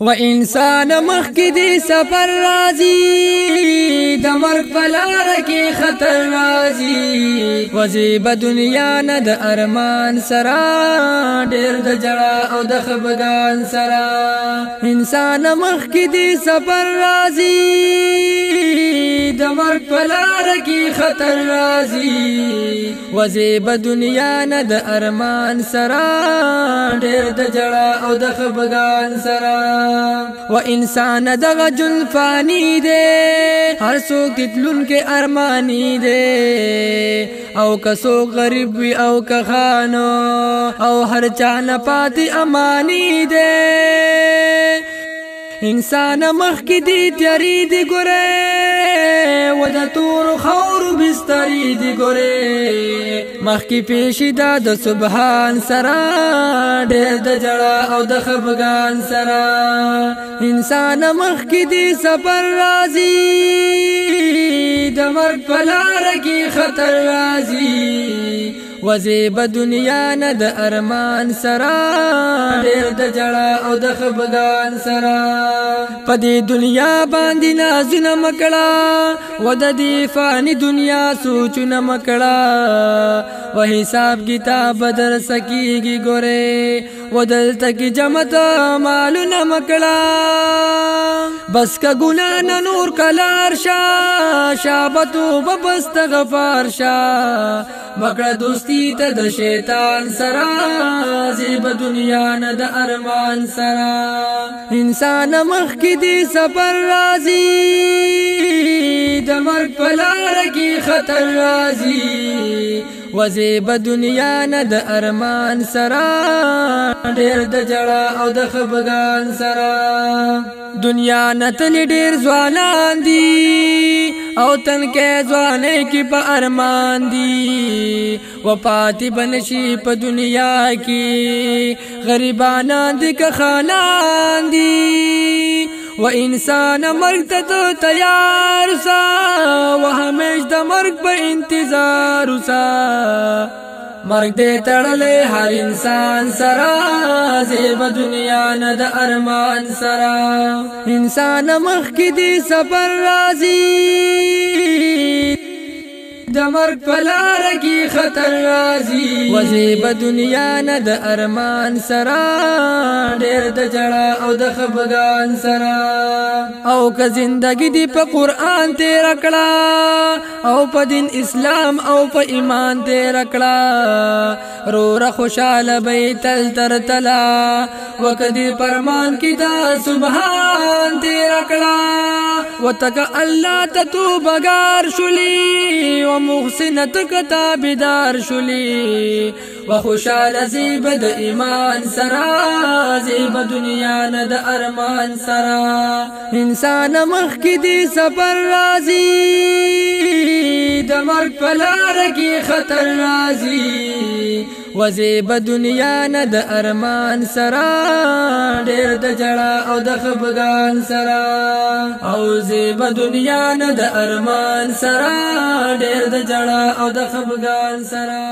و انسان مخ کی دی سفر رازی د مرگ پلار کی خطر رازی وزیب دنیا نه د ارمان سرا ډیر د جړه او د خفګان سرا انسان مخ کی دی سفر رازی د مرگ پلار کی خطر رازی وزیب دنیا نه د ارمان سرا ډیر د جړه او د خفګان سرا و انسان دغه جن فانی دے هر څوک تلون کې ارمانی دے او کسو غریب وی او که خانو او هر چا نه پاتې امانی دے انسان مخ کی دی تیاری دی گره و دا تور خور بستری دی گره مخ کی پیشی دا د سبحان سرا ډیر د جړه او د خفګان سرا انسان مخ کی دی سفر رازی د مرگ پلار کی خطر رازی وزیب دنیا نه د ارمان سرا ډیر د جړه او د خفګان سرا پدې دنیا باندې نازونه مکړه و د دې فانی دنیا سوچونه مکړه و حساب کتاب در سکیږي ګوره و دلته کې جمت مالونه مکړه بس کا ګنا نه نور کلار شابتو ببست غفار مکړه دوستی ته د شیطان سرا زیب دنیا نه د ارمان سرا انسان مخ کی دی سفر رازی د مرگ پلار کی خطر رازی وزیب دنیا نه د ارمان سرا ډیر د جړه او د خفګان سرا دنیا نتل ډیر ځوانان دي او تنکه ځوانه کی په ارمان دي و پاتی بنشي په دنیا کی غریبانان دي که خانان دي و انسان مرگ ته تیار سا و همیش د مرگ په انتظار سا مرگ دې تړلې هر انسان سرا زیب دنیا نه د ارمان سرا انسان مخ کی دی سفر رازی د مرگ پلار کی خطر رازی وزیب دنیا نه د ارمان سرا ډیر د جړه او د خفګان سرا او که زندگی دی په قرآن تیر کړه او په دین اسلام او په ایمان تیر کړه رو خوشاله بیتل تر تلا وکدی پرمان کی دا سبحان تیر کړه وتک الله تتوبګار شلی و محسنت کتابدار شلی و خوشال زیب د ایمان سرا زیب دنیا نه د ارمان سرا انسان مخ کی دی سفر رازی د مرگ پلار کی خطر رازی وزیب دنیا نه د ارمان سرا ډیر د جړه او د خفګان سرا او زیب دنیا نه د ارمان سرا ډیر د جړه او د خفګان سرا